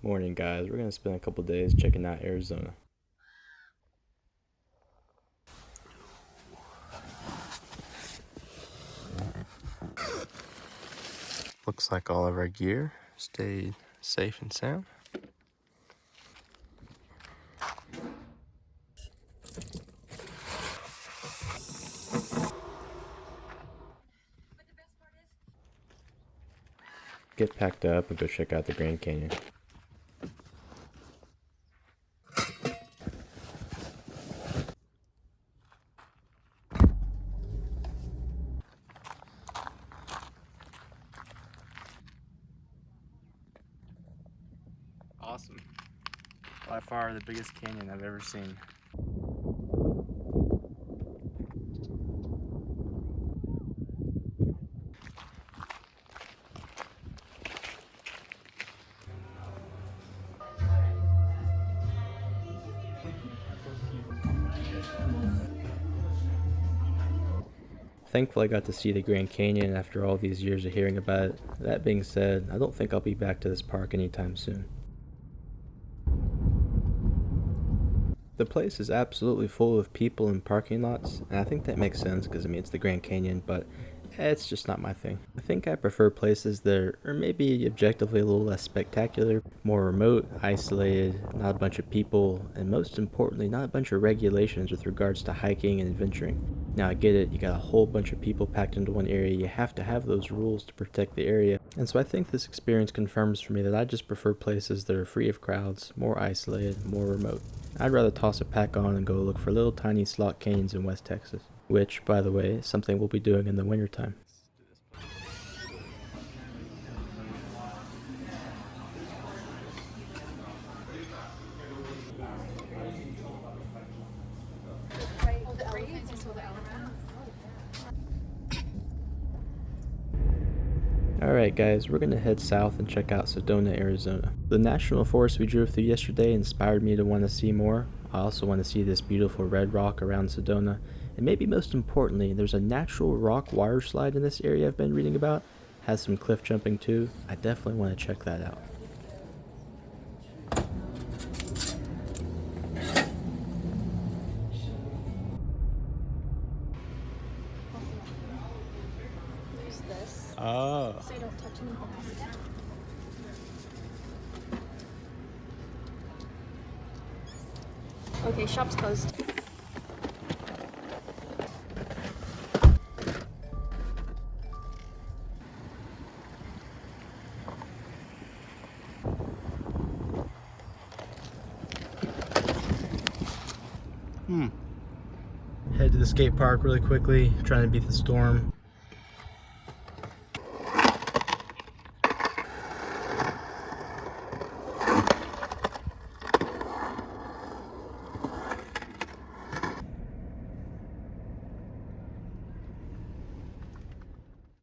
Morning, guys. We're going to spend a couple days checking out Arizona. Looks like all of our gear stayed safe and sound. Get packed up and go check out the Grand Canyon. Awesome. By far the biggest canyon I've ever seen. Thankfully, I got to see the Grand Canyon after all these years of hearing about it. That being said, I don't think I'll be back to this park anytime soon. The place is absolutely full of people and parking lots, and I think that makes sense because it's the Grand Canyon, but it's just not my thing. I think I prefer places that are maybe objectively a little less spectacular, more remote, isolated, not a bunch of people, and most importantly, not a bunch of regulations with regards to hiking and adventuring. Now I get it, you got a whole bunch of people packed into one area, you have to have those rules to protect the area, and so I think this experience confirms for me that I just prefer places that are free of crowds, more isolated, more remote. I'd rather toss a pack on and go look for little tiny slot canyons in West Texas, which, by the way, is something we'll be doing in the wintertime. Alright guys, we're going to head south and check out Sedona, Arizona. The national forest we drove through yesterday inspired me to want to see more. I also want to see this beautiful red rock around Sedona, and maybe most importantly, there's a natural rock water slide in this area I've been reading about. Has some cliff jumping too. I definitely want to check that out. Use this Oh. so you don't touch anything else. Okay, shop's closed. Head to the skate park really quickly, trying to beat the storm.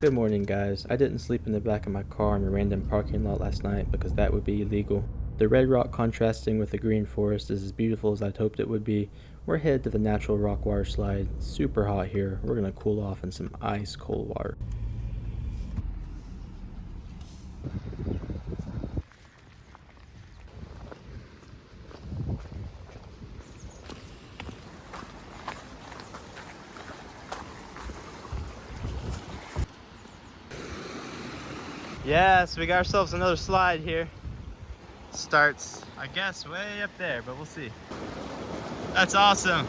Good morning, guys. I didn't sleep in the back of my car in a random parking lot last night because that would be illegal. The red rock contrasting with the green forest is as beautiful as I'd hoped it would be. We're headed to the natural rock water slide. Super hot here. We're gonna cool off in some ice cold water. Yeah, so we got ourselves another slide here. Starts, I guess, way up there, but we'll see. That's awesome.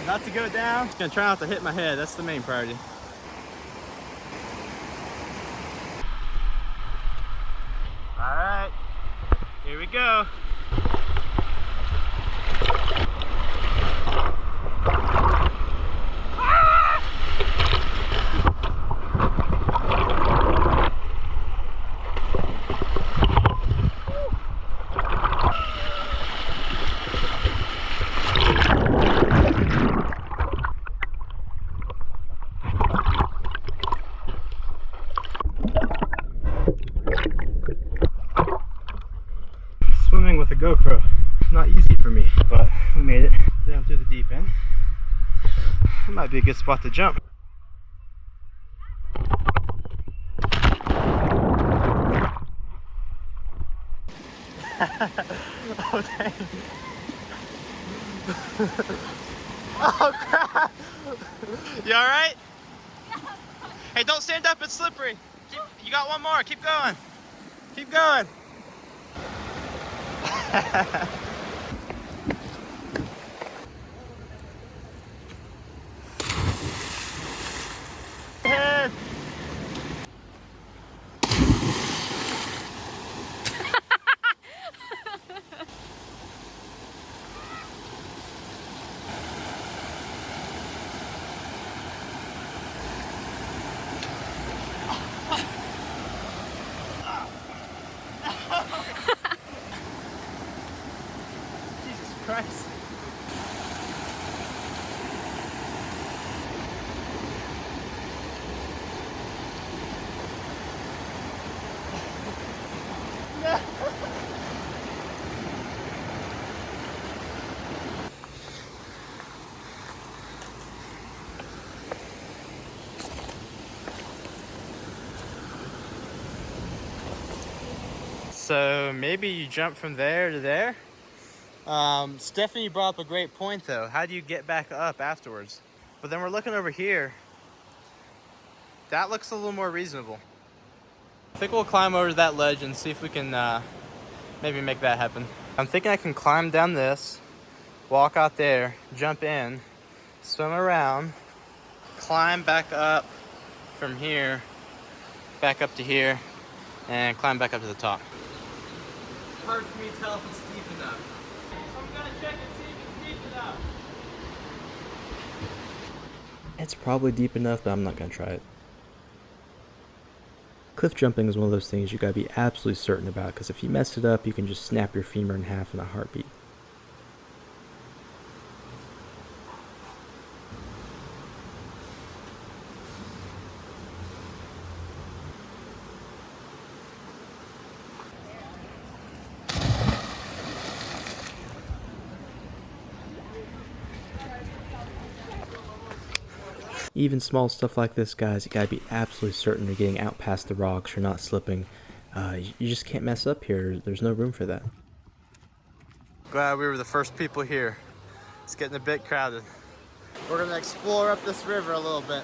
Not to go down. Just gonna try not to hit my head. That's the main priority. All right, here we go. Swimming with a GoPro, not easy for me, but we made it down to the deep end. It might be a good spot to jump. Oh, dang. Oh, crap. You all right? Hey, don't stand up. It's slippery. You got one more. Keep going. Keep going. Head. Jesus Christ. So maybe you jump from there to there. Stephanie brought up a great point though. How do you get back up afterwards? But then we're looking over here. That looks a little more reasonable. I think we'll climb over to that ledge and see if we can maybe make that happen. I'm thinking I can climb down this, walk out there, jump in, swim around, climb back up from here, back up to here, and climb back up to the top. Hard for me to tell if it's deep enough. So I'm gonna check and see if it's deep enough. It's probably deep enough, but I'm not gonna try it. Cliff jumping is one of those things you gotta be absolutely certain about, because if you mess it up, you can just snap your femur in half in a heartbeat. Even small stuff like this, guys, you gotta be absolutely certain you're getting out past the rocks, you're not slipping. You just can't mess up here. There's no room for that. Glad we were the first people here. It's getting a bit crowded. We're gonna explore up this river a little bit.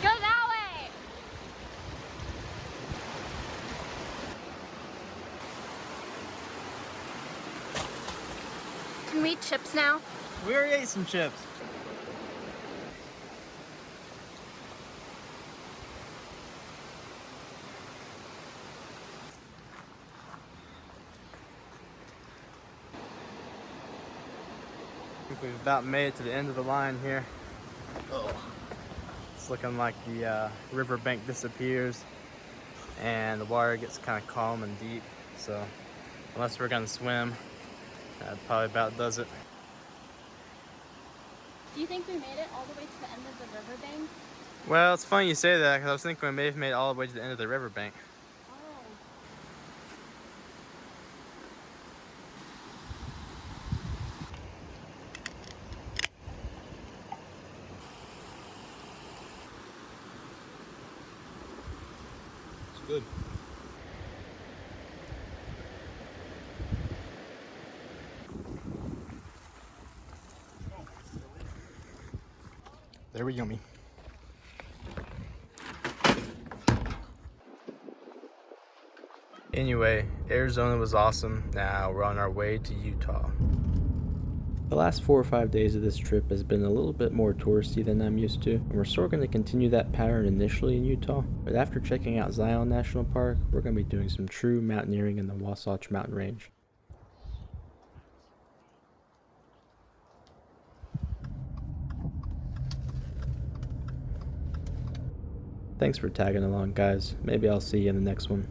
Go that way! Can we eat chips now? We already ate some chips. I think we've about made it to the end of the line here. It's looking like the riverbank disappears and the water gets kind of calm and deep. So unless we're gonna swim, that probably about does it. Do you think we made it all the way to the end of the riverbank? Well, it's funny you say that because I was thinking we may have made it all the way to the end of the riverbank. Oh. It's good. They were yummy. Anyway, Arizona was awesome. Now we're on our way to Utah. The last 4 or 5 days of this trip has been a little bit more touristy than I'm used to, and we're sort of going to continue that pattern initially in Utah, but after checking out Zion National Park, we're going to be doing some true mountaineering in the Wasatch Mountain Range. Thanks for tagging along, guys. Maybe I'll see you in the next one.